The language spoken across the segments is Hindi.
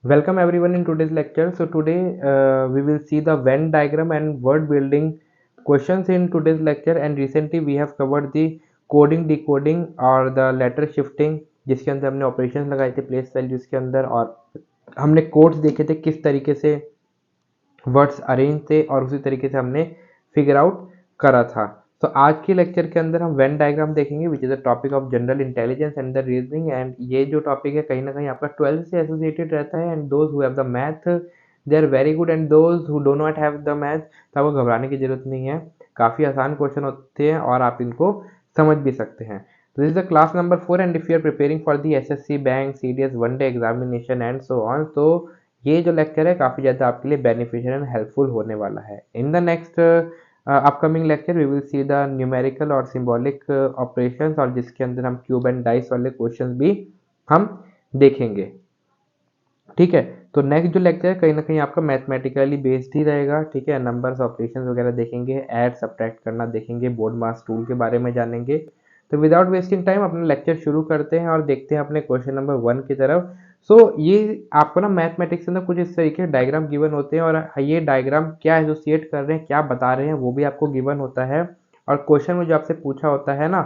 Welcome everyone in today's lecture. So today we will see the Venn diagram and word building questions in today's lecture. And recently we have covered the coding, decoding और the letter shifting, जिसके अंदर हमने operations लगाए थे place values के अंदर, और हमने codes देखे थे किस तरीके से वर्ड्स अरेंज थे, और उसी तरीके से हमने फिगर आउट करा था। तो आज के लेक्चर के अंदर हम वेन डायग्राम देखेंगे, which is a topic of general intelligence and the reasoning. And ये जो टॉपिक है कहीं ना कहीं आपका 12th से एसोसिएटेड रहता है। And those who have the math they are very good, and those who do not have the math, तो आपको घबराने की जरूरत नहीं है। काफ़ी आसान क्वेश्चन होते हैं और आप इनको समझ भी सकते हैं। तो this is the class number 4, and if you are preparing for the SSC bank CDS one day examination and so on, तो ये जो लेक्चर है काफ़ी ज़्यादा आपके लिए बेनिफिशियल एंड हेल्पफुल होने वाला है। In the next upcoming lecture we will see the numerical और सिंबॉलिक ऑपरेशंस, और जिसके अंदर हम क्यूब एंड डाइस वाले क्वेश्चंस भी हम देखेंगे। ठीक है, तो नेक्स्ट जो लेक्चर है कहीं ना कहीं आपका मैथमेटिकली बेस्ड ही रहेगा। ठीक है, नंबर्स ऑपरेशंस वगैरह देखेंगे, ऐड सब्ट्रैक्ट करना देखेंगे, बोर्ड मास टूल के बारे में जानेंगे। तो विदाउट वेस्टिंग टाइम अपना लेक्चर शुरू करते हैं और देखते हैं अपने क्वेश्चन नंबर 1 की तरफ। सो ये आपको ना मैथमेटिक्स में कुछ इस तरीके के डायग्राम गिवन होते हैं, और ये डायग्राम क्या एसोसिएट कर रहे हैं, क्या बता रहे हैं, वो भी आपको गिवन होता है। और क्वेश्चन में जो आपसे पूछा होता है ना,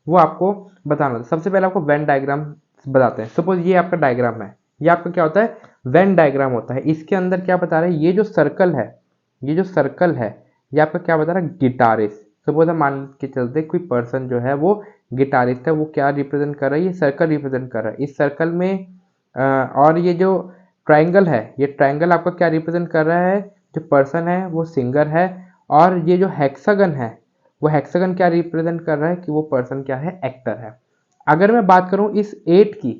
वो आपको बताना होता है। सबसे पहले आपको वेन डायग्राम बताते हैं। सपोज ये आपका डायग्राम है, ये आपका क्या होता है, वेन डायग्राम होता है। इसके अंदर क्या बता रहे हैं, ये जो सर्कल है, ये जो सर्कल है, ये आपका क्या बता रहा है, गिटारिस्ट। सपोज हम मान के चलते कोई पर्सन जो है वो गिटारिस्ट है, वो क्या रिप्रेजेंट कर रहा है, ये सर्कल रिप्रेजेंट कर रहा है। इस सर्कल में और ये जो ट्रायंगल है, ये ट्रायंगल आपका क्या रिप्रेजेंट कर रहा है, जो पर्सन है वो सिंगर है। और ये जो हेक्सागन है, वो हेक्सागन क्या रिप्रेजेंट कर रहा है कि वो पर्सन क्या है, एक्टर है। अगर मैं बात करूं इस 8 की,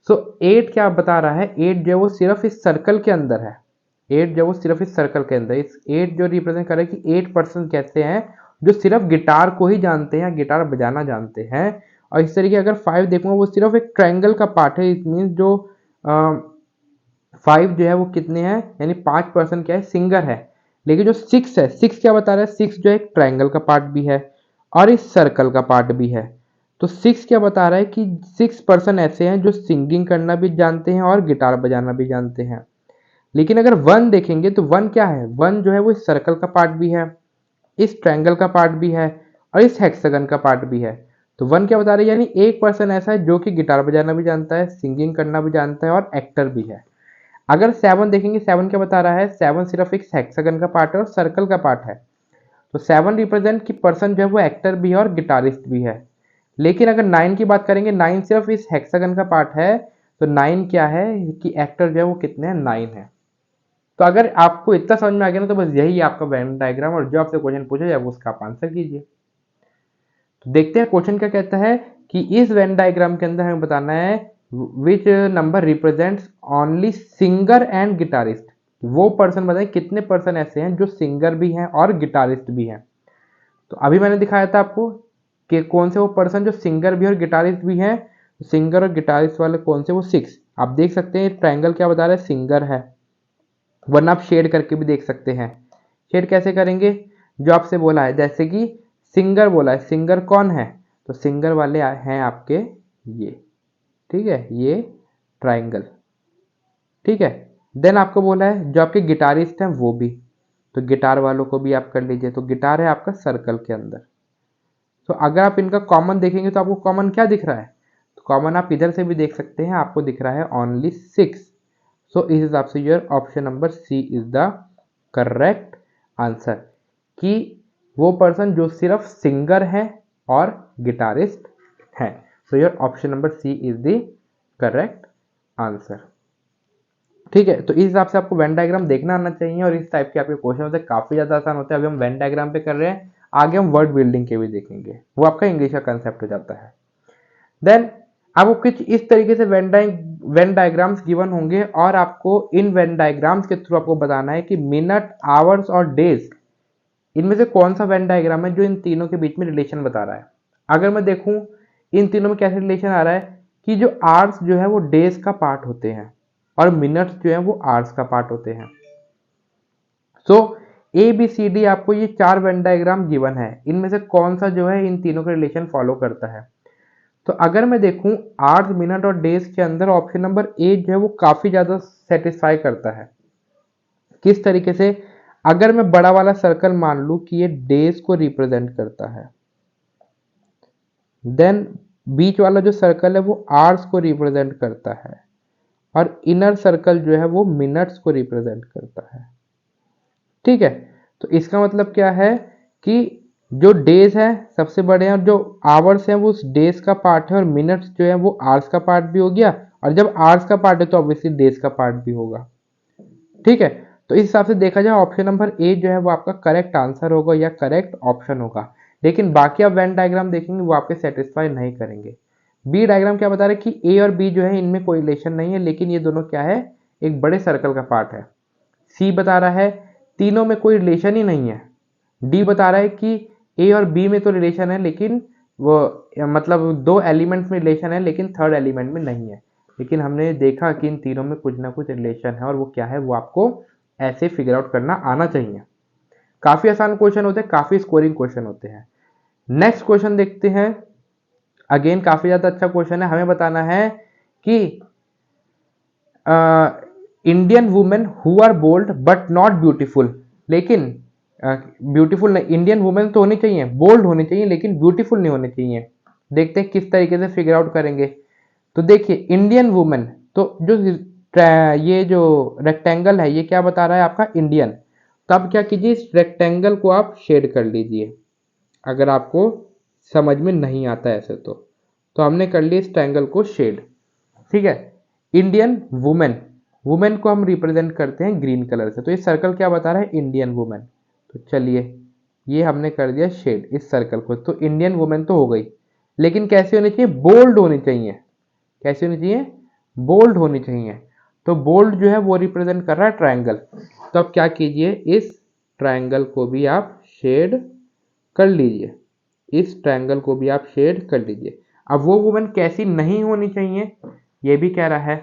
सो 8 क्या बता रहा है, 8 जो वो सिर्फ इस सर्कल के अंदर है। 8 जो वो सिर्फ इस सर्कल के अंदर, इस 8 जो रिप्रेजेंट कर रहा है कि 8% कहते हैं जो सिर्फ गिटार को ही जानते हैं, गिटार बजाना जानते हैं। और इस तरीके अगर 5 देखूंगा, वो सिर्फ एक ट्रायंगल का पार्ट है। इट मीन जो 5 जो है वो कितने हैं, यानी 5% क्या है, सिंगर है। लेकिन जो 6 है, 6 क्या बता रहा है, 6 जो एक ट्रायंगल का पार्ट भी है और इस सर्कल का पार्ट भी है। तो 6 क्या बता रहा है कि 6% ऐसे हैं जो सिंगिंग करना भी जानते हैं और गिटार बजाना भी जानते हैं। लेकिन अगर 1 देखेंगे तो 1 क्या है, 1 जो है वो इस सर्कल का पार्ट भी है, इस ट्रायंगल का पार्ट भी है और इस हेक्सागन का पार्ट भी है। तो 1 क्या बता रहे हैं, यानी 1% ऐसा है जो कि गिटार बजाना भी जानता है, सिंगिंग करना भी जानता है और एक्टर भी है। अगर 7 देखेंगे, 7 क्या बता रहा है, 7 सिर्फ एक हेक्सागन का पार्ट है और सर्कल का पार्ट है। तो 7 रिप्रेजेंट की पर्सन जो है वो एक्टर भी है और गिटारिस्ट भी है। लेकिन अगर 9 की बात करेंगे, 9 सिर्फ इस हेक्सागन का पार्ट है। तो 9 क्या है कि एक्टर जो है वो कितने हैं, 9 है। तो अगर आपको इतना समझ में आ गया ना, तो बस यही आपका वेन डायग्राम, और जो आपसे क्वेश्चन पूछा जाए वो उसका आप आंसर कीजिए। तो देखते हैं क्वेश्चन क्या कहता है कि इस वेन डायग्राम के अंदर हमें बताना है which number represents only singer and guitarist. वो पर्सन बताए कितने पर्सन ऐसे हैं जो सिंगर भी हैं और गिटारिस्ट भी हैं। तो अभी मैंने दिखाया था आपको कि कौन से वो पर्सन जो सिंगर भी और गिटारिस्ट भी हैं। सिंगर और गिटारिस्ट वाले कौन से, वो 6। आप देख सकते हैं ट्रायंगल क्या बता रहा है, सिंगर है। वरना आप शेड करके भी देख सकते हैं। शेड कैसे करेंगे, जो आपसे बोला है, जैसे कि सिंगर बोला है, सिंगर कौन है, तो सिंगर वाले हैं आपके ये, ठीक है, ये ट्रायंगल, ठीक है। देन आपको बोला है जो आपके गिटारिस्ट हैं वो भी, तो गिटार वालों को भी आप कर लीजिए। तो गिटार है आपका सर्कल के अंदर। तो अगर आप इनका कॉमन देखेंगे तो आपको कॉमन क्या दिख रहा है, तो कॉमन आप इधर से भी देख सकते हैं, आपको दिख रहा है ओनली 6। सो इस हिसाब से your option number C is the correct answer, कि वो पर्सन जो सिर्फ सिंगर है और गिटारिस्ट है। So your option number C is the correct answer. ठीक है, तो इस हिसाब से आपको वेन डायग्राम देखना आना चाहिए, और इस टाइप के आपके क्वेश्चन होते हैं, काफी ज्यादा आसान होते हैं। अभी हम वेन डायग्राम पे कर रहे हैं, आगे हम वर्ड बिल्डिंग के भी देखेंगे, वो आपका इंग्लिश का कंसेप्ट हो जाता है। देन आपको कुछ इस तरीके से वेन डायग्राम्स गिवन होंगे, और आपको इन वेन डायग्राम्स के थ्रू आपको बताना है कि मिनट, आवर्स और डेज, इनमें से कौन सा वेन डायग्राम है जो इन तीनों के बीच में रिलेशन बता रहा है। अगर मैं देखूं इन तीनों में कैसे रिलेशन आ रहा है, कि जो आवर्स जो है वो डेज का पार्ट होते हैं और मिनट्स जो है वो आवर्स का पार्ट होते हैं। सो ए बी सी डी आपको ये 4 वेन डायग्राम गिवन है, इनमें से कौन सा जो है इन तीनों का रिलेशन फॉलो करता है। तो अगर मैं देखूं आवर्स, मिनट और डेज के अंदर ऑप्शन नंबर ए जो है वो काफी ज्यादा सेटिस्फाई करता है। किस तरीके से? अगर मैं बड़ा वाला सर्कल मान लूं कि ये डेज को रिप्रेजेंट करता है, देन बीच वाला जो सर्कल है वो आवर्स को रिप्रेजेंट करता है, और इनर सर्कल जो है वो मिनट्स को रिप्रेजेंट करता है। ठीक है, तो इसका मतलब क्या है कि जो डेज है सबसे बड़े हैं, और जो आवर्स हैं वो उस डेज का पार्ट है, और मिनट्स जो है वो आवर्स का पार्ट भी हो गया, और जब आवर्स का पार्ट है तो ऑब्वियसली डेज का पार्ट भी होगा। ठीक है, तो इस हिसाब से देखा जाए ऑप्शन नंबर ए जो है वो आपका करेक्ट आंसर होगा या करेक्ट ऑप्शन होगा। लेकिन बाकी आप वेन डायग्राम देखेंगे वो आपके सेटिस्फाई नहीं करेंगे। बी डायग्राम क्या बता रहे हैं कि ए और बी जो है इनमें कोई रिलेशन नहीं है, लेकिन ये दोनों क्या है, एक बड़े सर्कल का पार्ट है। सी बता रहा है तीनों में कोई रिलेशन ही नहीं है। डी बता रहा है कि ए और बी में तो रिलेशन है, लेकिन वो मतलब दो एलिमेंट्स में रिलेशन है लेकिन थर्ड एलिमेंट में नहीं है। लेकिन हमने देखा कि इन तीनों में कुछ ना कुछ रिलेशन है, और वो क्या है वो आपको ऐसे फिगर आउट करना आना चाहिए। काफी आसान क्वेश्चन होते हैं, काफी स्कोरिंग क्वेश्चन होते हैं। नेक्स्ट क्वेश्चन देखते हैं। अगेन काफी ज्यादा अच्छा क्वेश्चन है। हमें बताना है कि Indian women who are bold but not beautiful, लेकिन ब्यूटीफुल नहीं, इंडियन वुमेन तो होनी चाहिए, बोल्ड होनी चाहिए, लेकिन ब्यूटीफुल नहीं होनी चाहिए। देखते हैं किस तरीके से फिगर आउट करेंगे। तो देखिए इंडियन वुमेन, तो जो ये जो रेक्टेंगल है ये क्या बता रहा है आपका, इंडियन। तब क्या कीजिए, इस रेक्टेंगल को आप शेड कर लीजिए, अगर आपको समझ में नहीं आता ऐसे तो हमने कर लिया इस ट्रायंगल को शेड। ठीक है, इंडियन वुमेन, वुमेन को हम रिप्रेजेंट करते हैं ग्रीन कलर से, तो ये सर्कल क्या बता रहा है, इंडियन वुमेन। तो चलिए ये हमने कर दिया शेड इस सर्कल को, तो इंडियन वुमेन तो हो गई, लेकिन कैसी होनी चाहिए, बोल्ड होनी चाहिए। कैसी होनी चाहिए, बोल्ड होनी चाहिए। तो बोल्ड जो है वो रिप्रेजेंट कर रहा है ट्रायंगल। तो अब क्या कीजिए, इस ट्रायंगल को भी आप शेड कर लीजिए, इस ट्रायंगल को भी आप शेड कर लीजिए। अब वो वुमेन कैसी नहीं होनी चाहिए ये भी कह रहा है।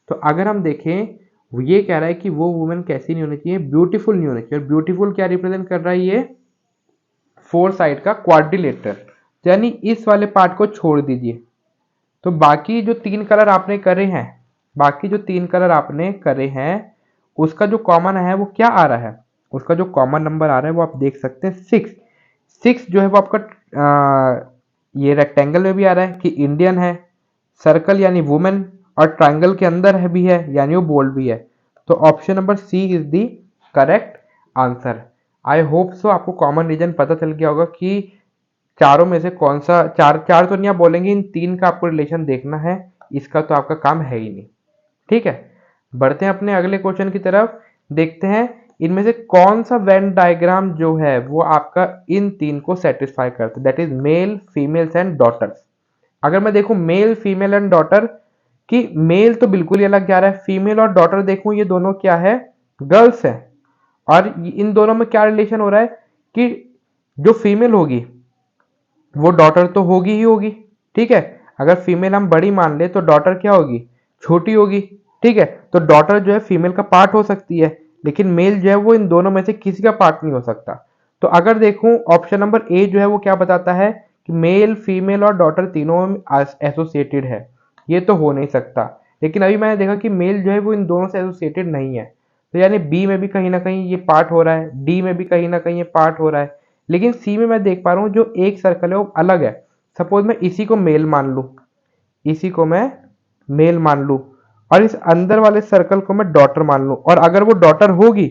तो अगर हम देखें, ये कह रहा है कि वो वुमेन कैसी नहीं होनी चाहिए, ब्यूटीफुल नहीं होनी चाहिए। और ब्यूटीफुल क्या रिप्रेजेंट कर रहा है, ये फोर साइड का क्वाड्रिलेटरल, यानी इस वाले पार्ट को छोड़ दीजिए। तो बाकी जो तीन कलर आपने करे हैं, बाकी जो तीन कलर आपने करे हैं उसका जो कॉमन है वो क्या आ रहा है, उसका जो कॉमन नंबर आ रहा है वो आप देख सकते हैं 6। 6 जो है वो आपका ये रेक्टेंगल में भी आ रहा है कि इंडियन है, सर्कल यानी वुमेन, और ट्रायंगल के अंदर है भी है यानी वो बोल्ड भी है। तो option number C is the correct answer. I hope so आपको कॉमन रीजन पता चल गया होगा कि चारों में से कौन सा, चार चार तो नहीं आप बोलेंगे, इन तीन का आपको रिलेशन देखना है, इसका तो आपका काम है ही नहीं। ठीक है, बढ़ते हैं अपने अगले क्वेश्चन की तरफ। देखते हैं इनमें से कौन सा वेन डायग्राम जो है वो आपका इन तीन को सेटिस्फाई करता है, that is male, females and daughters. अगर मैं देखूं मेल, फीमेल एंड डॉटर, कि मेल तो बिल्कुल ही अलग जा रहा है, फीमेल और डॉटर देखूं ये दोनों क्या है, गर्ल्स है। और इन दोनों में क्या रिलेशन हो रहा है कि जो फीमेल होगी वो डॉटर तो होगी ही होगी। ठीक है, अगर फीमेल हम बड़ी मान ले तो डॉटर क्या होगी, छोटी होगी। ठीक है, तो डॉटर जो है फीमेल का पार्ट हो सकती है, लेकिन मेल जो है वो इन दोनों में से किसी का पार्ट नहीं हो सकता। तो अगर देखूं ऑप्शन नंबर ए जो है वो क्या बताता है कि मेल, फीमेल और डॉटर तीनों एसोसिएटेड है, ये तो हो नहीं सकता। लेकिन अभी मैंने देखा कि मेल जो है वो इन दोनों से एसोसिएटेड नहीं है, तो यानी बी में भी कहीं ना कहीं ये पार्ट हो रहा है, डी में भी कहीं ना कहीं ये पार्ट हो रहा है, लेकिन सी में मैं देख पा रहा हूँ जो एक सर्कल है वो अलग है। सपोज मैं इसी को मेल मान लूँ, इसी को मैं मेल मान लूँ, और इस अंदर वाले सर्कल को मैं डॉटर मान लूँ, और अगर वो डॉटर होगी,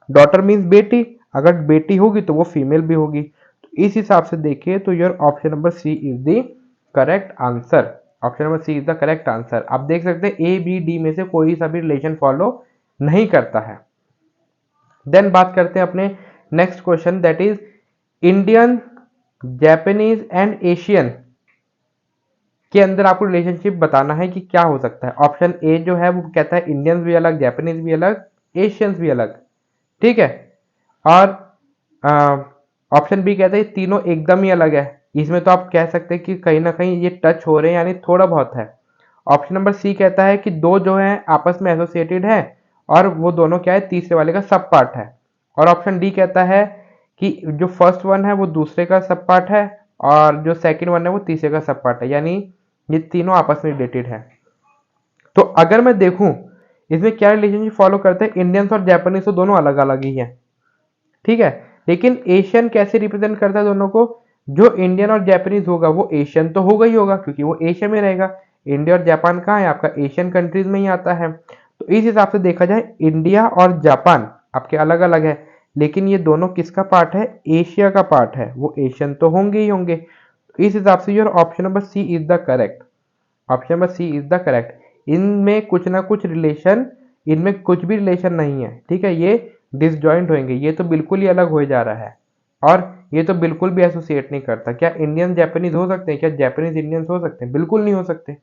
डॉटर मीन्स बेटी, अगर बेटी होगी तो वो फीमेल भी होगी। तो इस हिसाब से देखिए तो your option number C is the correct answer. Option number C is the correct answer. आप देख सकते हैं ए बी डी में से कोई सा भी रिलेशन फॉलो नहीं करता है। देन बात करते हैं अपने next question, that is Indian, Japanese and Asian के अंदर आपको रिलेशनशिप बताना है कि क्या हो सकता है। ऑप्शन ए जो है वो कहता है इंडियंस भी अलग, जापानीज भी अलग, एशियंस भी अलग। ठीक है, और ऑप्शन बी कहता है ये तीनों एकदम ही अलग है। इसमें तो आप कह सकते हैं कि कहीं ना कहीं ये टच हो रहे हैं यानी थोड़ा बहुत है। ऑप्शन नंबर सी कहता है कि दो जो है आपस में एसोसिएटेड है, और वो दोनों क्या है, तीसरे वाले का सब पार्ट है। और ऑप्शन डी कहता है कि जो फर्स्ट वन है वो दूसरे का सब पार्ट है, और जो सेकंड वन है वो तीसरे का सब पार्ट है, यानी ये तीनों आपस में रिलेटेड है। तो अगर मैं देखूं इसमें क्या रिलेशनशिप फॉलो करते हैं, इंडियंस और जापानीज तो दोनों अलग अलग ही हैं, ठीक है, लेकिन एशियन कैसे रिप्रेजेंट करता है दोनों को, जो इंडियन और जापानीज होगा वो एशियन तो होगा ही होगा क्योंकि वो एशिया में रहेगा। इंडिया और जापान कहाँ है, आपका एशियन कंट्रीज में ही आता है। तो इस हिसाब से देखा जाए इंडिया और जापान आपके अलग अलग है, लेकिन ये दोनों किसका पार्ट है, एशिया का पार्ट है, वो एशियन तो होंगे ही होंगे। तो इस हिसाब से your option number C is the correct, option number C is the correct. इनमें कुछ ना कुछ रिलेशन, इनमें कुछ भी रिलेशन नहीं है, ठीक है, ये डिसजॉइंट होंगे, ये तो बिल्कुल ही अलग हो जा रहा है, और ये तो बिल्कुल भी एसोसिएट नहीं करता। क्या इंडियन जापानीज हो सकते हैं, क्या जापानीज इंडियंस हो सकते हैं, बिल्कुल नहीं हो सकते,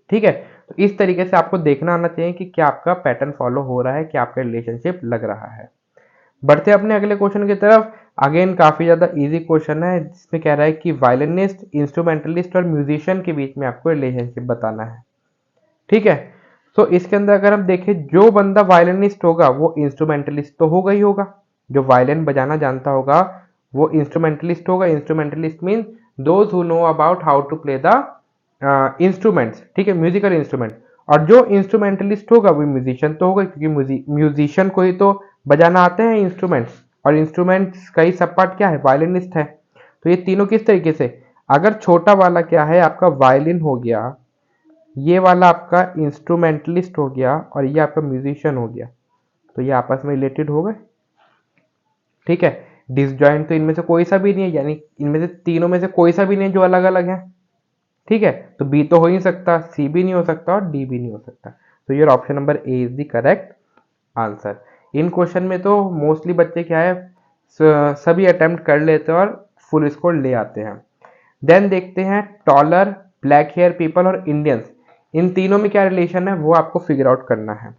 ठीक है। तो इस तरीके से आपको देखना आना चाहिए कि क्या आपका पैटर्न फॉलो हो रहा है, क्या आपका रिलेशनशिप लग रहा है। बढ़ते अपने अगले क्वेश्चन की तरफ। अगेन काफी ज्यादा इजी क्वेश्चन है, जिसमें कह रहा है कि वायलिनिस्ट, इंस्ट्रूमेंटलिस्ट और म्यूजिशियन के बीच में आपको रिलेशनशिप बताना है, ठीक है। तो इसके अंदर अगर हम देखें, जो बंदा वायलिनिस्ट होगा वो इंस्ट्रूमेंटलिस्ट तो होगा ही होगा, जो वायलिन बजाना जानता होगा वो इंस्ट्रूमेंटलिस्ट होगा। Instrumentalist mean those who know about how to play the instruments, ठीक है, म्यूजिकल इंस्ट्रूमेंट। और जो इंस्ट्रूमेंटलिस्ट होगा वो म्यूजिशियन तो होगा, क्योंकि म्यूजिशियन को ही तो बजाना आते हैं इंस्ट्रूमेंट्स, और इंस्ट्रूमेंट्स का ही सब पार्ट क्या है, वायलिनिस्ट है। तो ये तीनों किस तरीके से, अगर छोटा वाला क्या है आपका वायलिन हो गया, ये वाला आपका इंस्ट्रूमेंटलिस्ट हो गया, और ये आपका म्यूजिशियन हो गया, तो ये आपस में रिलेटेड हो गए, ठीक है। डिसजॉइंट तो इनमें से कोई सा भी नहीं है, यानी इनमें से तीनों में से कोई सा भी नहीं है जो अलग अलग है, ठीक है। तो बी तो हो ही नहीं सकता, सी भी नहीं हो सकता और डी भी नहीं हो सकता। तो your option number A is the correct answer. In question में तो मोस्टली बच्चे क्या है, सभी अटेम्प्ट कर लेते हैं और फुल स्कोर ले आते हैं। देन देखते हैं टॉलर, ब्लैक हेयर पीपल और इंडियंस, इन तीनों में क्या रिलेशन है वो आपको फिगर आउट करना है।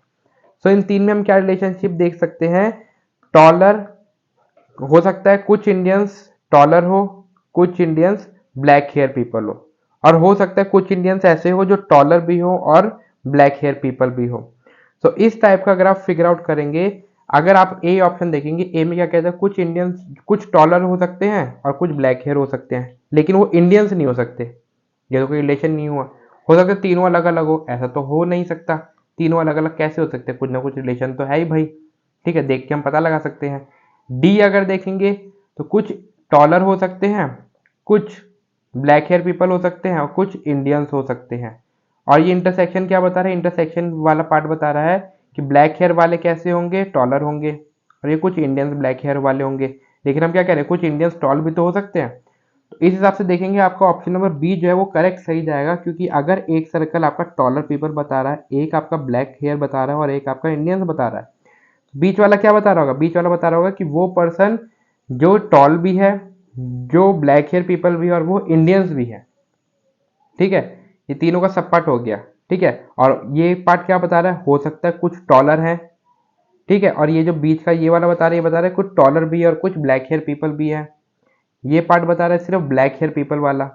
सो इन तीन में हम क्या रिलेशनशिप देख सकते हैं, टॉलर हो सकता है कुछ इंडियंस टॉलर हो, कुछ इंडियंस ब्लैक हेयर पीपल हो, और हो सकता है कुछ इंडियंस ऐसे हो जो टॉलर भी हो और ब्लैक हेयर पीपल भी हो। तो इस टाइप का अगर आप फिगर आउट करेंगे, अगर आप ए ऑप्शन देखेंगे, ए में क्या कहता है, कुछ इंडियंस, कुछ टॉलर हो सकते हैं और कुछ ब्लैक हेयर हो सकते हैं, लेकिन वो इंडियंस नहीं हो सकते, ये तो कोई रिलेशन नहीं हुआ। हो सकता है तीनों अलग अलग हो, ऐसा तो हो नहीं सकता, तीनों अलग अलग कैसे हो सकते हैं, कुछ ना कुछ रिलेशन तो है ही भाई, ठीक है, देख के हम पता लगा सकते हैं। डी अगर देखेंगे तो कुछ टॉलर हो सकते हैं, कुछ ब्लैक हेयर पीपल हो सकते हैं और कुछ इंडियंस हो सकते हैं। और ये इंटरसेक्शन क्या बता रहा है, इंटरसेक्शन वाला पार्ट बता रहा है कि ब्लैक हेयर वाले कैसे होंगे, टॉलर होंगे, और ये कुछ इंडियंस ब्लैक हेयर वाले होंगे। लेकिन हम क्या कह रहे हैं, कुछ इंडियंस टॉल भी तो हो सकते हैं। तो इस हिसाब से देखेंगे आपका ऑप्शन नंबर बी जो है वो करेक्ट सही जाएगा, क्योंकि अगर एक सर्कल आपका टॉलर पीपल बता रहा है, एक आपका ब्लैक हेयर बता रहा है और एक आपका इंडियंस बता रहा है, बीच वाला क्या बता रहा होगा, बीच वाला बता रहा होगा कि वो पर्सन जो टॉल भी है, जो ब्लैक हेयर पीपल भी है और वो इंडियंस भी है, ठीक है। ये तीनों का सब पार्ट हो गया, ठीक है। और ये पार्ट क्या बता रहा है, हो सकता है कुछ टॉलर है, ठीक है, और ये जो बीच का ये वाला बता रहा है, ये बता रहा है कुछ टॉलर भी है और कुछ ब्लैक हेयर पीपल भी है। ये पार्ट बता रहा है सिर्फ ब्लैक हेयर पीपल वाला,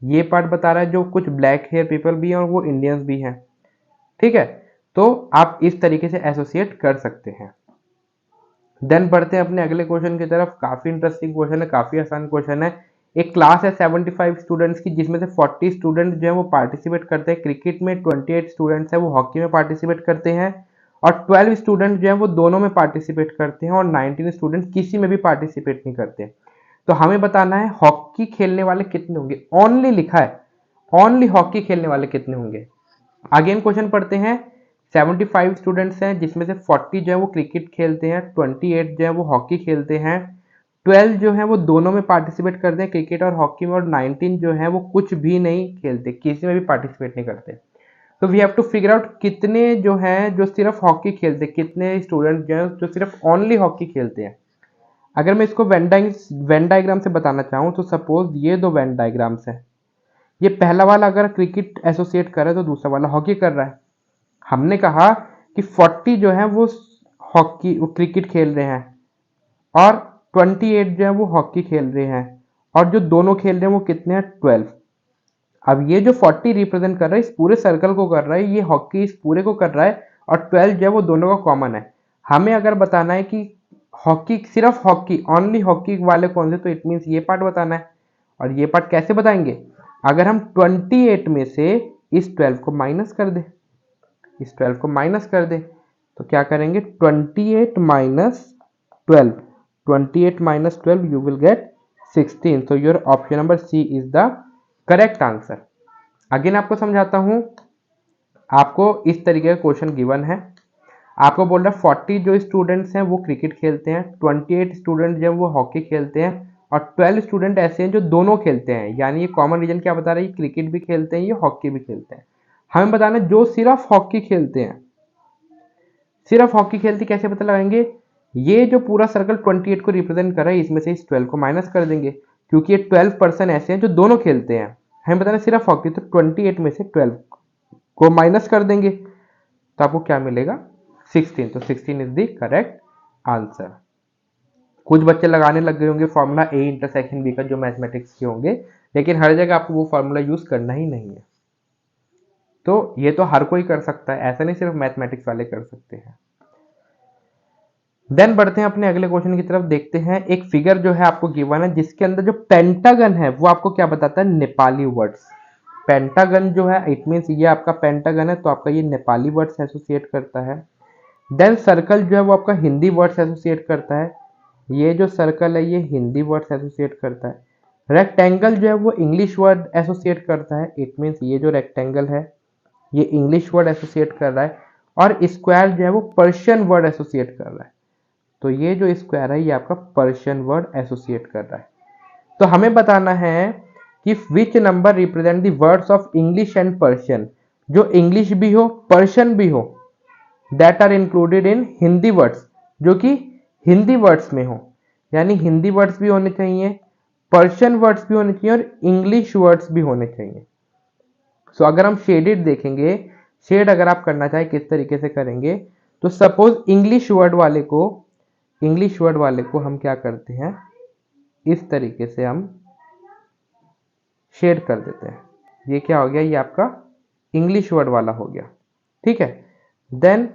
ये पार्ट बता रहा है जो कुछ ब्लैक हेयर पीपल भी हैं और वो इंडियंस भी हैं, ठीक है। तो आप इस तरीके से एसोसिएट कर सकते हैं। देन बढ़ते हैं अपने अगले क्वेश्चन की तरफ। काफी इंटरेस्टिंग क्वेश्चन है, काफी आसान क्वेश्चन है। एक क्लास है 75 स्टूडेंट्स की, जिसमें से 40 स्टूडेंट जो है वो पार्टिसिपेट करते हैं क्रिकेट में, 28 स्टूडेंट्स है वो हॉकी में पार्टिसिपेट करते हैं, और 12 स्टूडेंट जो है वो दोनों में पार्टिसिपेट करते हैं, और 19 स्टूडेंट किसी में भी पार्टिसिपेट नहीं करते। तो हमें बताना है हॉकी खेलने वाले कितने होंगे, ओनली लिखा है, ओनली हॉकी खेलने वाले कितने होंगे। अगेन क्वेश्चन पढ़ते हैं। 75 स्टूडेंट्स हैं, जिसमें से 40 जो है वो क्रिकेट खेलते हैं, 28 जो है वो हॉकी खेलते हैं, 12 जो है वो दोनों में पार्टिसिपेट करते हैं क्रिकेट और हॉकी में, और 19 जो है वो कुछ भी नहीं खेलते, किसी में भी पार्टिसिपेट नहीं करते। तो we have to figure out कितने जो हैं जो सिर्फ हॉकी खेलते हैं, कितने स्टूडेंट जो हैं जो सिर्फ ओनली हॉकी खेलते हैं। अगर मैं इसको वेन डायग्राम से बताना चाहूँ, तो सपोज ये दो वेन डायग्राम्स हैं, ये पहला वाला अगर क्रिकेट एसोसिएट कर रहा है तो दूसरा वाला हॉकी कर रहा है। हमने कहा कि 40 जो है वो हॉकी, वो क्रिकेट खेल रहे हैं, और 28 जो है वो हॉकी खेल रहे हैं, और जो दोनों खेल रहे हैं वो कितने हैं, 12। अब ये जो 40 रिप्रेजेंट कर रहा है इस पूरे सर्कल को कर रहा है, ये हॉकी इस पूरे को कर रहा है, और 12 जो है वो दोनों का कॉमन है। हमें अगर बताना है कि हॉकी, सिर्फ हॉकी, ओनली हॉकी वाले कौन से, तो इट मीन्स ये पार्ट बताना है। और ये पार्ट कैसे बताएंगे, अगर हम 28 में से इस 12 को माइनस कर दे, इस 12 को माइनस कर दे, तो क्या करेंगे 28 minus 12, 28 minus 12 you will get 16. So your option number C is the correct answer. Again आपको समझाता हूं, आपको इस तरीके का क्वेश्चन गिवन है, आपको बोल रहा है 40 जो स्टूडेंट्स हैं वो क्रिकेट खेलते हैं, 28 स्टूडेंट जो वो हॉकी खेलते हैं, और 12 स्टूडेंट ऐसे हैं जो दोनों खेलते हैं, यानी ये कॉमन रीजन क्या बता रहा है, ये क्रिकेट भी खेलते हैं, ये हॉकी भी खेलते हैं. हमें बताना जो सिर्फ हॉकी खेलते हैं, सिर्फ हॉकी खेलते कैसे पता लगाएंगे, ये जो पूरा सर्कल 28 को रिप्रेजेंट कर रहा है, इसमें से इस 12 को माइनस कर देंगे, क्योंकि ये 12% ऐसे हैं जो दोनों खेलते हैं. हमें बताना सिर्फ हॉकी, तो 28 में से 12 को माइनस कर देंगे, तो आपको क्या मिलेगा 16. तो 16 इज द करेक्ट आंसर. कुछ बच्चे लगाने लग गए होंगे फॉर्मूला ए इंटरसेक्शन बी का, जो मैथमेटिक्स के होंगे, लेकिन हर जगह आपको वो फॉर्मूला यूज करना ही नहीं है. तो ये तो हर कोई कर सकता है, ऐसा नहीं सिर्फ मैथमेटिक्स वाले कर सकते हैं. देन बढ़ते हैं अपने अगले क्वेश्चन की तरफ. देखते हैं एक फिगर जो है आपको गिवन है, जिसके अंदर जो पेंटागन है वो आपको क्या बताता है, नेपाली वर्ड्स. पेंटागन जो है इट मीन्स ये आपका पेंटागन है, तो आपका ये नेपाली वर्ड्स एसोसिएट करता है. देन सर्कल जो है वो आपका हिंदी वर्ड्स एसोसिएट करता है, ये जो सर्कल है ये हिंदी वर्ड्स एसोसिएट करता है. रेक्टेंगल जो है वो इंग्लिश वर्ड एसोसिएट करता है, इट मीन्स ये जो रेक्टेंगल है ये इंग्लिश वर्ड एसोसिएट कर रहा है. और स्क्वायर जो है वो पर्शियन वर्ड एसोसिएट कर रहा है, तो ये जो स्क्वायर है ये आपका पर्शियन वर्ड एसोसिएट कर रहा है. तो हमें बताना है कि which number represent the words of English and Persian, जो इंग्लिश भी हो पर्शियन भी हो, that are included in Hindi words, जो कि हिंदी वर्ड्स में हो, यानी हिंदी वर्ड्स भी होने चाहिए, पर्शियन वर्ड्स भी होने चाहिए, और इंग्लिश वर्ड्स भी होने चाहिए. सो अगर हम शेडेड देखेंगे, शेड अगर आप करना चाहे किस तरीके से करेंगे, तो सपोज इंग्लिश वर्ड वाले को हम क्या करते हैं, इस तरीके से हम शेड कर देते हैं. ये क्या हो गया, ये आपका इंग्लिश वर्ड वाला हो गया. ठीक है. देन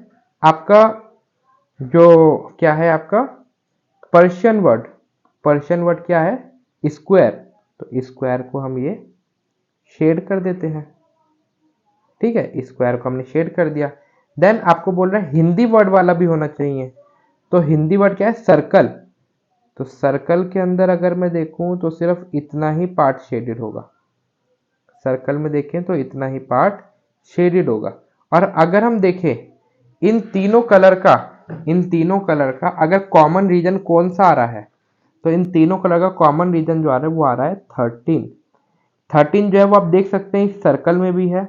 आपका जो क्या है, आपका पर्शियन वर्ड क्या है, स्क्वायर, तो स्क्वायर को हम ये शेड कर देते हैं. ठीक है, स्क्वायर को हमने शेड कर दिया. देन आपको बोल रहा है हिंदी वर्ड वाला भी होना चाहिए, तो हिंदी वर्ड क्या है, सर्कल, तो सर्कल के अंदर अगर मैं देखूं तो सिर्फ इतना ही पार्ट शेडेड होगा, सर्कल में देखें तो इतना ही पार्ट शेडेड होगा. और अगर हम देखें इन तीनों कलर का अगर कॉमन रीजन कौन सा आ रहा है, तो इन तीनों कलर का कॉमन रीजन जो आ रहा है वो आ रहा है 13. 13 जो है वो आप देख सकते हैं इस सर्कल में भी है,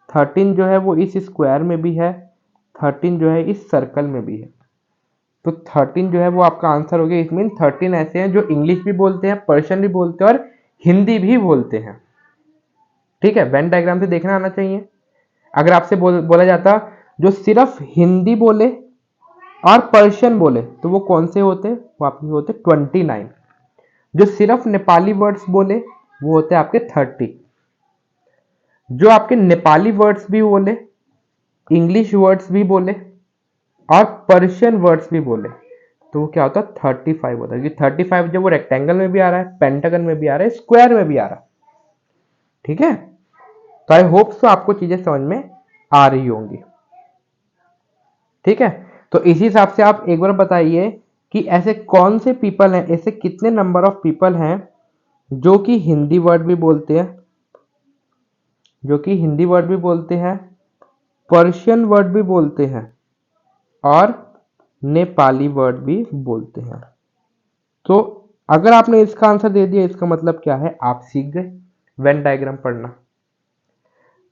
13 जो है वो इस स्क्वायर में भी है, 13 जो है इस सर्कल में भी है. तो 13 जो है वो आपका आंसर हो गया. इट मीन 13 ऐसे हैं जो इंग्लिश भी बोलते हैं, पर्शियन भी बोलते हैं, और हिंदी भी बोलते हैं. ठीक है, वेन डायग्राम से देखना आना चाहिए. अगर आपसे बोला जाता जो सिर्फ हिंदी बोले और पर्शियन बोले, तो वो कौन से होते, वो आपके होते 29. जो सिर्फ नेपाली वर्ड्स बोले वो होते आपके 30. जो आपके नेपाली वर्ड्स भी बोले, इंग्लिश वर्ड्स भी बोले, और पर्शियन वर्ड्स भी बोले, तो वो क्या होता है 35 होता है. क्योंकि 35 जब वो रेक्टेंगल में भी आ रहा है, पेंटागन में भी आ रहा है, स्क्वायर में भी आ रहा है. ठीक है, तो आई होप सो आपको चीजें समझ में आ रही होंगी. ठीक है, तो इसी हिसाब से आप एक बार बताइए कि ऐसे कौन से पीपल हैं, ऐसे कितने नंबर ऑफ पीपल हैं जो कि हिंदी वर्ड भी बोलते हैं, पर्शियन वर्ड भी बोलते हैं, और नेपाली वर्ड भी बोलते हैं. तो अगर आपने इसका आंसर दे दिया, इसका मतलब क्या है, आप सीख गए वेन डायग्राम पढ़ना.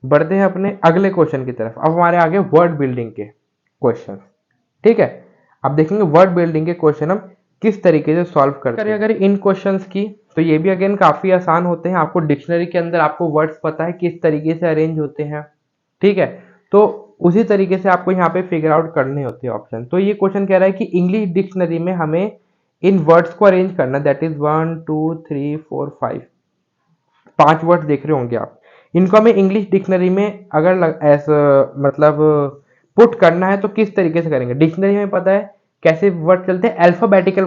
बढ़ते हैं अपने अगले क्वेश्चन की तरफ. अब हमारे आगे वर्ड बिल्डिंग के क्वेश्चन. ठीक है, अब देखेंगे वर्ड बिल्डिंग के क्वेश्चन हम किस तरीके से सॉल्व करते हैं. अगर इन क्वेश्चंस की, तो ये भी अगेन काफी आसान होते हैं. आपको डिक्शनरी के अंदर आपको वर्ड्स पता है किस तरीके से अरेंज होते हैं. ठीक है, तो उसी तरीके से आपको यहाँ पे फिगर आउट करने होते हैं ऑप्शन. तो ये क्वेश्चन कह रहा है कि इंग्लिश डिक्शनरी में हमें इन वर्ड्स को अरेंज करना, दैट इज 1 2 3 4 5, 5 वर्ड देख रहे होंगे आप. इनको हमें इंग्लिश डिक्शनरी में अगर ऐसा मतलब पुट करना है तो किस तरीके से करेंगे. डिक्शनरी में पता है कैसे वर्ड चलते हैं, अल्फाबेटिकल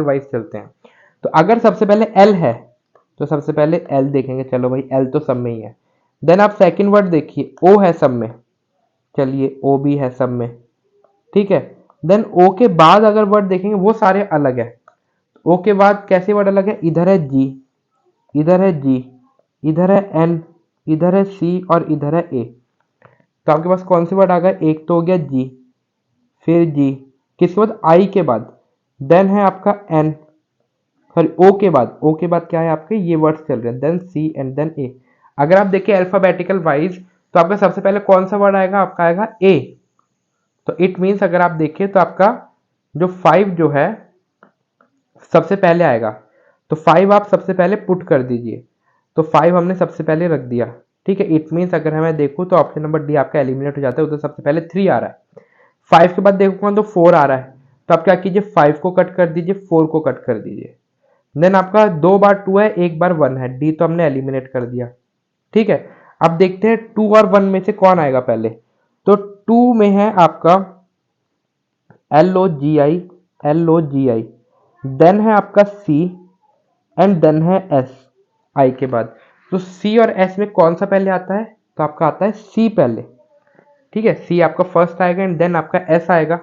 वाइज चलते हैं. तो अगर सबसे पहले एल है, तो सबसे पहले एल देखेंगे, चलो भाई एल तो सब में ही है। देन आप सेकंड वर्ड देखिए, ओ है सब में, चलिए ओ भी है सब में, ठीक है। देन ओ के बाद अगर वर्ड देखेंगे वो सारे अलग है। ओ के बाद कैसे वर्ड अलग है, इधर है जी, इधर है जी, इधर है एन, इधर है सी और इधर है ए। तो आपके पास कौन से वर्ड आ गए, एक तो हो गया जी, फिर जी, किसके बाद आई के बाद, देन है आपका एन, सॉरी ओ के बाद, ओ के बाद क्या है आपके ये वर्ड्स चल रहे हैं, देन सी एंड देन ए। अगर आप देखिए अल्फाबेटिकल वाइज तो आपका सबसे पहले कौन सा वर्ड आएगा, आपका आएगा ए। तो इट मीन्स अगर आप देखिए तो आपका जो 5 जो है सबसे पहले आएगा। तो 5 आप सबसे पहले पुट कर दीजिए, तो 5 हमने सबसे पहले रख दिया, ठीक है। इट मीन्स अगर मैं देखूँ तो ऑप्शन नंबर डी आपका एलिमिनेट हो जाता है, उधर सबसे पहले 3 आ रहा है। 5 के बाद देखूंगा तो 4 आ रहा है, तो आप क्या कीजिए 5 को कट कर दीजिए, 4 को कट कर दीजिए। देन आपका 2 बार 2 है, 1 बार 1 है, डी तो हमने एलिमिनेट कर दिया, ठीक है। अब देखते हैं 2 और 1 में से कौन आएगा पहले। तो 2 में है आपका एल ओ जी आई, एल ओ जी आई, देन है आपका सी एंड देन है एस आई के बाद। तो सी और एस में कौन सा पहले आता है, तो आपका आता है सी पहले, ठीक है। सी आपका फर्स्ट आएगा एंड देन आपका एस आएगा।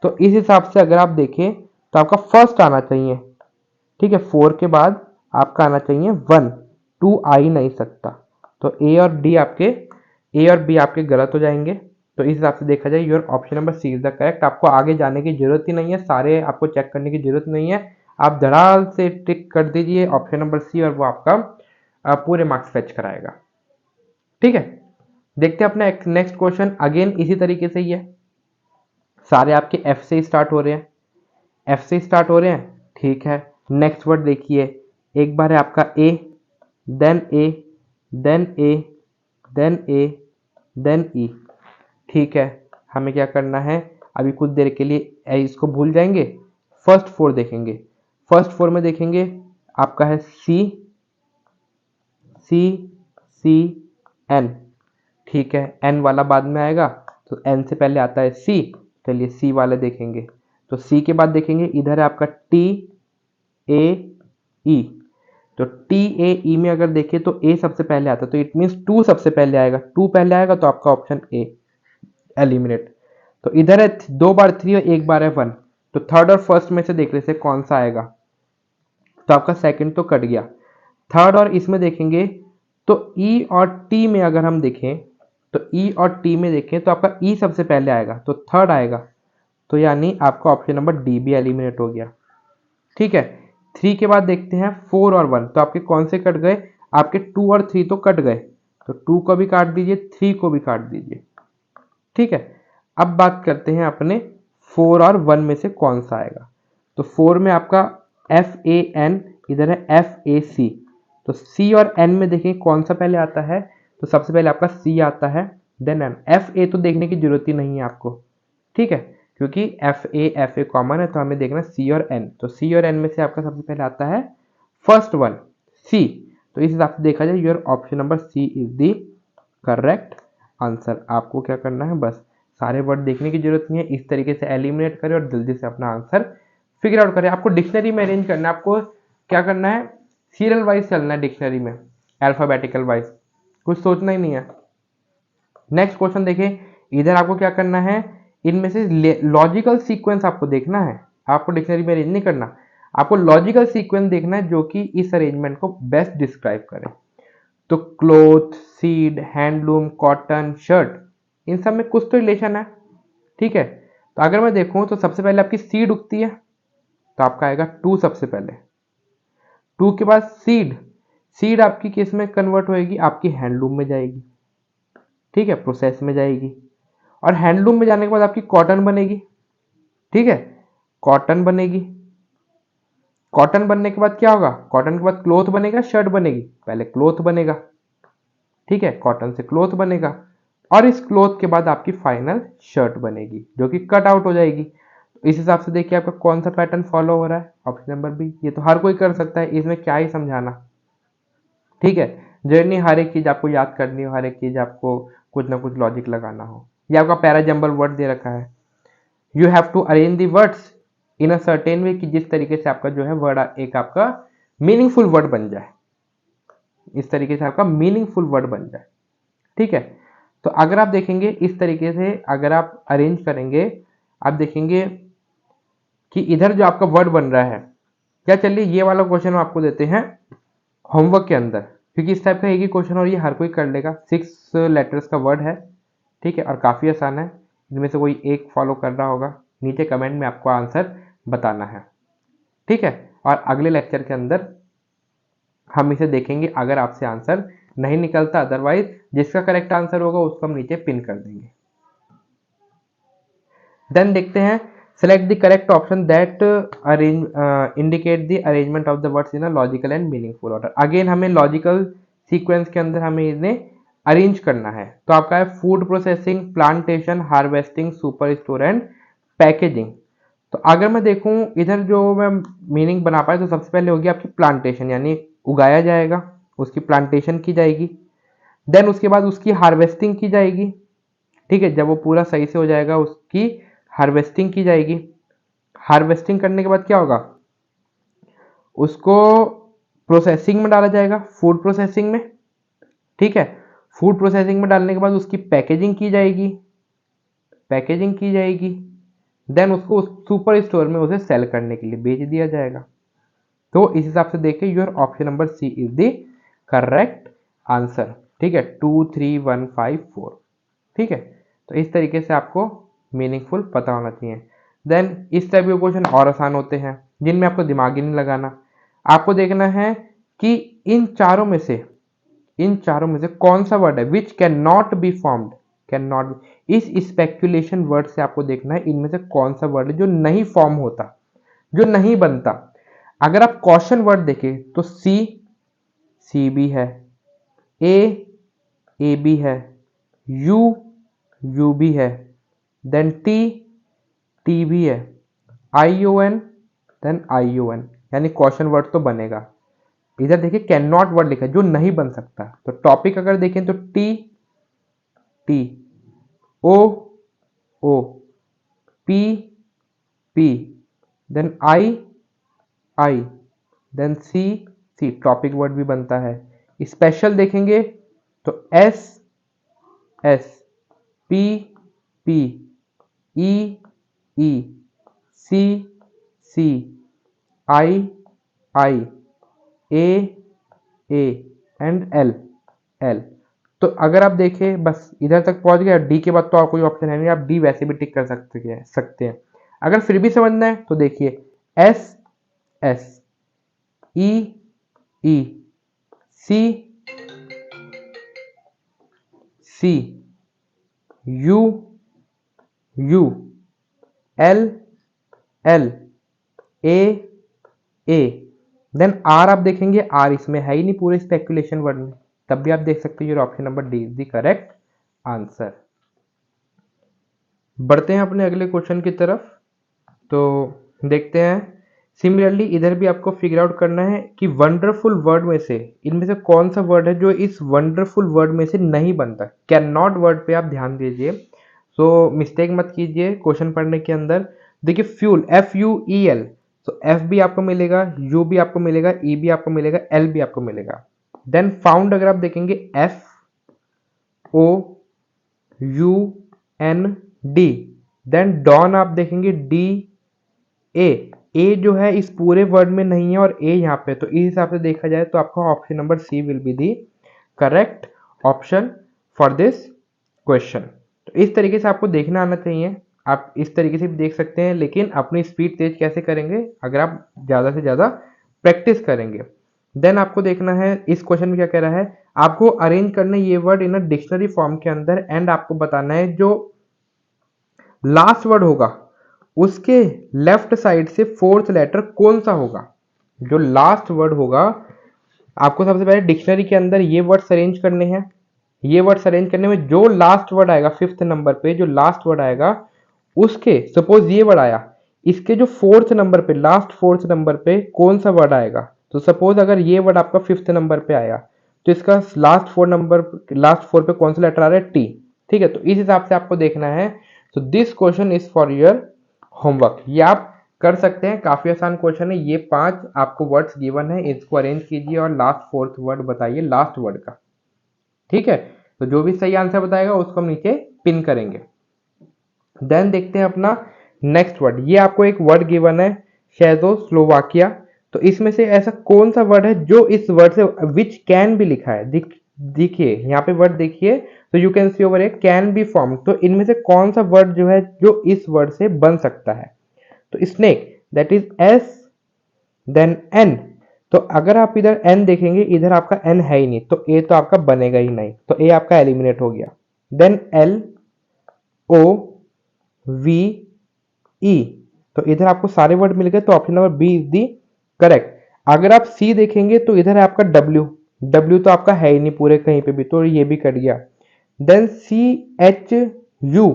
तो इस हिसाब से अगर आप देखें तो आपका फर्स्ट आना चाहिए, ठीक है। 4 के बाद आपका आना चाहिए 1, 2 आ ही नहीं सकता। तो ए और डी आपके, ए और बी आपके गलत हो जाएंगे। तो इस हिसाब से देखा जाए your option number C is the correct. आपको आगे जाने की जरूरत ही नहीं है, सारे आपको चेक करने की जरूरत नहीं है, आप धड़ाल से टिक कर दीजिए ऑप्शन नंबर सी और वो आपका पूरे मार्क्स फेच कराएगा, ठीक है। देखते हैं अपना नेक्स्ट क्वेश्चन, अगेन इसी तरीके से ही है, सारे आपके एफ से स्टार्ट हो रहे हैं, एफ से स्टार्ट हो रहे हैं, ठीक है। नेक्स्ट वर्ड देखिए, एक बार है आपका ए, देन ए, देन ए, देन ए, देन ई, ठीक है। हमें क्या करना है, अभी कुछ देर के लिए इसको भूल जाएंगे, फर्स्ट 4 देखेंगे। फर्स्ट 4 में देखेंगे आपका है सी, सी, सी, एन, ठीक है। एन वाला बाद में आएगा, तो एन से पहले आता है सी, चलिए सी वाले देखेंगे। तो सी के बाद देखेंगे इधर है आपका टी, ए, ई। तो टी, ए, ई में अगर देखें तो ए सबसे पहले आता है, तो इट मीन्स 2 सबसे पहले आएगा, 2 पहले आएगा तो आपका ऑप्शन ए एलिमिनेट। तो इधर है 2 बार 3 और 1 बार है 1, तो थर्ड और फर्स्ट में से देख रहे थे कौन सा आएगा, तो आपका सेकंड तो कट गया। थर्ड और इसमें देखेंगे तो ई और टी में अगर हम देखें तो ई और टी में देखें तो आपका ई सबसे पहले आएगा, तो थर्ड आएगा, तो यानी आपका ऑप्शन नंबर डी भी एलिमिनेट हो गया, ठीक है। 3 के बाद देखते हैं 4 और 1, तो आपके कौन से कट गए, आपके 2 और 3 तो कट गए, तो 2 को भी काट दीजिए, 3 को भी काट दीजिए, ठीक है। अब बात करते हैं अपने 4 और 1 में से कौन सा आएगा। तो 4 में आपका एफ ए एन, इधर है एफ ए सी, तो सी और एन में देखें कौन सा पहले आता है, तो सबसे पहले आपका सी आता है, देन एन। एफ ए तो देखने की जरूरत ही नहीं है आपको, ठीक है, क्योंकि एफ ए कॉमन है, तो हमें देखना सी और एन। तो सी और एन में से आपका सबसे पहले आता है फर्स्ट वन सी। तो इस हिसाब से देखा जाए your option number C is the correct answer. आपको क्या करना है, बस सारे वर्ड देखने की जरूरत नहीं है, इस तरीके से एलिमिनेट करें और जल्दी से अपना आंसर फिगर आउट करें। आपको डिक्शनरी में अरेंज करना है, आपको क्या करना है, सीरियल वाइज चलना है डिक्शनरी में, अल्फाबेटिकल वाइज, कुछ सोचना ही नहीं है। नेक्स्ट क्वेश्चन देखिए, इधर आपको क्या करना है, इनमें से लॉजिकल सीक्वेंस आपको देखना है, आपको डिक्शनरी में अरेंज नहीं करना, आपको लॉजिकल सीक्वेंस देखना है जो कि इस अरेंजमेंट को बेस्ट डिस्क्राइब करे। तो cloth, seed, handloom, cotton, shirt, इन सब में कुछ तो रिलेशन है, ठीक है। तो अगर मैं देखूं तो सबसे पहले आपकी सीड उगती है, तो आपका आएगा 2 सबसे पहले। 2 के बाद सीड, सीड आपकी किस में कन्वर्ट होएगी, आपकी हैंडलूम में जाएगी, ठीक है, प्रोसेस में जाएगी। और हैंडलूम में जाने के बाद आपकी कॉटन बनेगी, ठीक है, कॉटन बनेगी। कॉटन बनने के बाद क्या होगा, कॉटन के बाद क्लोथ बनेगा, शर्ट बनेगी, पहले क्लोथ बनेगा, ठीक है, कॉटन से क्लोथ बनेगा, और इस क्लोथ के बाद आपकी फाइनल शर्ट बनेगी जो कि कट आउट हो जाएगी। तो इस हिसाब से देखिए आपका कौन सा पैटर्न फॉलो हो रहा है, ऑप्शन नंबर बी। ये तो हर कोई कर सकता है, इसमें क्या ही समझाना, ठीक है। जर्नी हर एक चीज आपको याद करनी हो, हर एक चीज आपको कुछ ना कुछ लॉजिक लगाना हो। ये आपका पैरा जंबल वर्ड दे रखा है, you have to arrange the words in a certain way, कि जिस तरीके से आपका जो है वर्ड एक आपका मीनिंगफुल वर्ड बन जाए, इस तरीके से आपका मीनिंगफुल वर्ड बन जाए। ठीक है, तो अगर आप देखेंगे इस तरीके से अगर आप अरेंज करेंगे, आप देखेंगे कि इधर जो आपका वर्ड बन रहा है, क्या चलिए ये वाला क्वेश्चन आपको देते हैं होमवर्क के अंदर, क्योंकि इस टाइप का एक ही क्वेश्चन और ये हर कोई कर लेगा। 6 लेटर्स का वर्ड है, ठीक है, और काफ़ी आसान है। इनमें से कोई एक फॉलो कर रहा होगा, नीचे कमेंट में आपको आंसर बताना है। ठीक है, और अगले लेक्चर के अंदर हम इसे देखेंगे। अगर आपसे आंसर नहीं निकलता, अदरवाइज जिसका करेक्ट आंसर होगा उसको हम नीचे पिन कर देंगे। देन देखते हैं, select the correct option that indicate the arrangement of the words in a logical and meaningful order. Again हमें लॉजिकल सीक्वेंस के अंदर हमें इन्हें अरेंज करना है। तो आपका है food processing, plantation, harvesting, super store and packaging. तो अगर मैं देखूं इधर जो मैं मीनिंग बना पाया, तो सबसे पहले होगी आपकी प्लांटेशन, यानी उगाया जाएगा, उसकी प्लांटेशन की जाएगी। देन उसके बाद उसकी हार्वेस्टिंग की जाएगी। ठीक है, जब वो पूरा सही से हो जाएगा उसकी हार्वेस्टिंग की जाएगी। हार्वेस्टिंग करने के बाद क्या होगा, उसको प्रोसेसिंग में डाला जाएगा, फूड प्रोसेसिंग में। ठीक है, फूड प्रोसेसिंग में डालने के बाद उसकी पैकेजिंग की जाएगी, पैकेजिंग की जाएगी। देन उसको सुपर स्टोर में उसे सेल करने के लिए बेच दिया जाएगा। तो इस हिसाब से देखिए your option number C is the correct answer. ठीक है, 2 3 1 5 4। ठीक है, तो इस तरीके से आपको मीनिंगफुल पता होना चाहिए। देन इस टाइप के क्वेश्चन और आसान होते हैं जिनमें आपको दिमाग ही नहीं लगाना। आपको देखना है कि इन चारों में से कौन सा वर्ड है which can not be formed, can not, इस स्पेक्युलेशन वर्ड से आपको देखना है इनमें से कौन सा वर्ड है जो नहीं फॉर्म होता, जो नहीं बनता। अगर आप क्वेश्चन वर्ड देखें तो सी भी है, ए भी है, यू भी है, देन टी भी है, ION, देन ION, यानी क्वेश्चन वर्ड तो बनेगा। इधर देखिए कैन नॉट वर्ड लिखा है जो नहीं बन सकता। तो टॉपिक अगर देखें तो T, O, P, then I, then C, topic word भी बनता है। स्पेशल देखेंगे तो S, P, E, C, I, A and L. तो अगर आप देखें बस इधर तक पहुंच गए, डी के बाद तो और कोई ऑप्शन है नहीं, आप डी वैसे भी टिक कर सकते हैं। अगर फिर भी समझना है तो देखिए S, E, C, U, L, A, then R. आप देखेंगे आर इसमें है ही नहीं पूरे स्पेकुलेशन वर्ड में, तब भी आप देख सकते हो option number D is the correct answer. बढ़ते हैं अपने अगले क्वेश्चन की तरफ। तो देखते हैं, सिमिलरली इधर भी आपको फिगर आउट करना है कि वंडरफुल वर्ड में से इनमें से कौन सा वर्ड है जो इस वंडरफुल वर्ड में से नहीं बनता। कैन नॉट वर्ड पे आप ध्यान दीजिए, सो मिस्टेक मत कीजिए क्वेश्चन पढ़ने के अंदर। देखिए फ्यूल, FUEL, तो F भी आपको मिलेगा, U भी आपको मिलेगा, E भी आपको मिलेगा, L भी आपको मिलेगा। देन फाउंड अगर आप देखेंगे FOUND, देन डॉन आप देखेंगे ए जो है इस पूरे वर्ड में नहीं है और ए यहाँ पे, तो इस हिसाब से देखा जाए तो आपका option number C will be the correct option for this question. तो इस तरीके से आपको देखना आना चाहिए। आप इस तरीके से भी देख सकते हैं, लेकिन अपनी स्पीड तेज कैसे करेंगे, अगर आप ज़्यादा से ज़्यादा प्रैक्टिस करेंगे। देन आपको देखना है इस क्वेश्चन में क्या कह रहा है, आपको अरेंज करना ये word in a dictionary form के अंदर, एंड आपको बताना है जो लास्ट वर्ड होगा उसके लेफ्ट साइड से फोर्थ लेटर कौन सा होगा। जो लास्ट वर्ड होगा आपको सबसे पहले डिक्शनरी के अंदर ये वर्ड्स अरेंज करने हैं। ये वर्ड्स अरेंज करने में जो लास्ट वर्ड आएगा, 5th नंबर पे जो लास्ट वर्ड आएगा उसके, सपोज ये वर्ड आया, इसके जो 4th नंबर पे, लास्ट 4th नंबर पे कौन सा वर्ड आएगा। तो सपोज अगर ये वर्ड आपका 5th नंबर पे आया तो इसका लास्ट 4 पे कौन सा लेटर आ रहा है, टी। ठीक है, तो इस हिसाब से आपको देखना है। तो this question is for your homework, ये आप कर सकते हैं, काफी आसान क्वेश्चन है। ये 5 आपको वर्ड्स गिवन है, इसको अरेंज कीजिए और लास्ट फोर्थ वर्ड बताइए लास्ट वर्ड का। ठीक है, तो जो भी सही आंसर बताएगा उसको हम नीचे पिन करेंगे। देन देखते हैं अपना नेक्स्ट वर्ड। ये आपको एक वर्ड गिवन है चेकोस्लोवाकिया। तो इसमें से ऐसा कौन सा वर्ड है जो इस वर्ड से विच कैन भी लिखा है, देखिए यहाँ पे वर्ड देखिए, तो you can see over A can be form. तो इनमें से कौन सा वर्ड जो है जो इस वर्ड से बन सकता है? तो snake, that is S, then N. तो अगर आप इधर एन देखेंगे, इधर आपका एन है ही नहीं, तो ए तो आपका बनेगा ही नहीं, तो ए आपका एलिमिनेट हो गया। Then L O V E, तो इधर आपको सारे वर्ड मिल गए, तो option number B is the correct. अगर आप सी देखेंगे तो इधर है आपका डब्ल्यू, डब्ल्यू तो आपका है ही नहीं पूरे कहीं पे भी, तो ये भी कट गया। देन सी एच यू,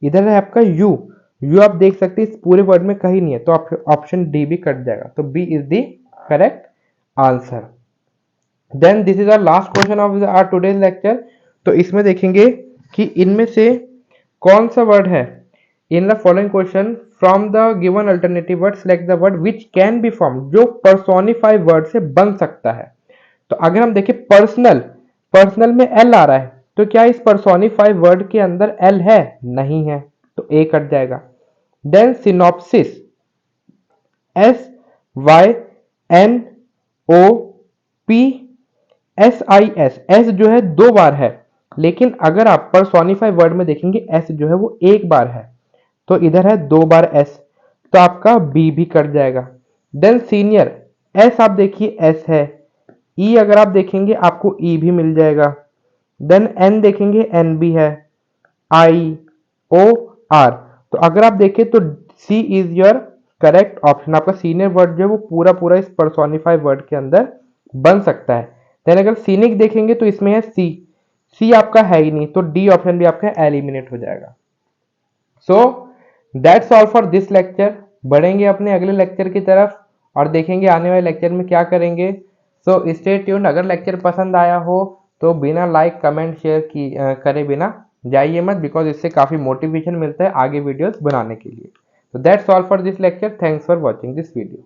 इधर है आपका यू, यू आप देख सकते हैं इस पूरे वर्ड में कहीं नहीं है, तो ऑप्शन डी भी कट जाएगा, तो B is the correct answer. Then this is our last question of our today's lecture. तो इसमें देखेंगे कि इनमें से कौन सा वर्ड है in the following question from the given alternative word select the word which can be form, जो पर्सोनिफाई वर्ड से बन सकता है। तो अगर हम देखें पर्सनल, पर्सनल में एल आ रहा है, तो क्या इस पर्सोनिफाई वर्ड के अंदर एल है? नहीं है, तो ए कट जाएगा। Then synopsis, S Y N O P S I S, S जो है 2 बार है, लेकिन अगर आप पर्सोनिफाई वर्ड में देखेंगे एस जो है वो 1 बार है, तो इधर है 2 बार एस, तो आपका बी भी कट जाएगा। देन सीनियर, एस आप देखिए एस है, ई अगर आप देखेंगे आपको ई भी मिल जाएगा। देन एन देखेंगे एन भी है, आई ओ आर, तो अगर आप देखें तो सी इज योर करेक्ट ऑप्शन। आपका सीनियर वर्ड जो है वो पूरा पूरा इस पर्सोनिफाई वर्ड के अंदर बन सकता है। देन अगर सीनिक देखेंगे तो इसमें है सी, सी आपका है ही नहीं, तो डी ऑप्शन भी आपका एलिमिनेट हो जाएगा। So that's all for this lecture. बढ़ेंगे अपने अगले लेक्चर की तरफ और देखेंगे आने वाले लेक्चर में क्या करेंगे। So stay tuned. अगर लेक्चर पसंद आया हो तो बिना लाइक कमेंट शेयर करे बिना जाइए मत, बिकॉज इससे काफ़ी मोटिवेशन मिलता है आगे वीडियोस बनाने के लिए। तो that's all for this lecture. Thanks for watching this video.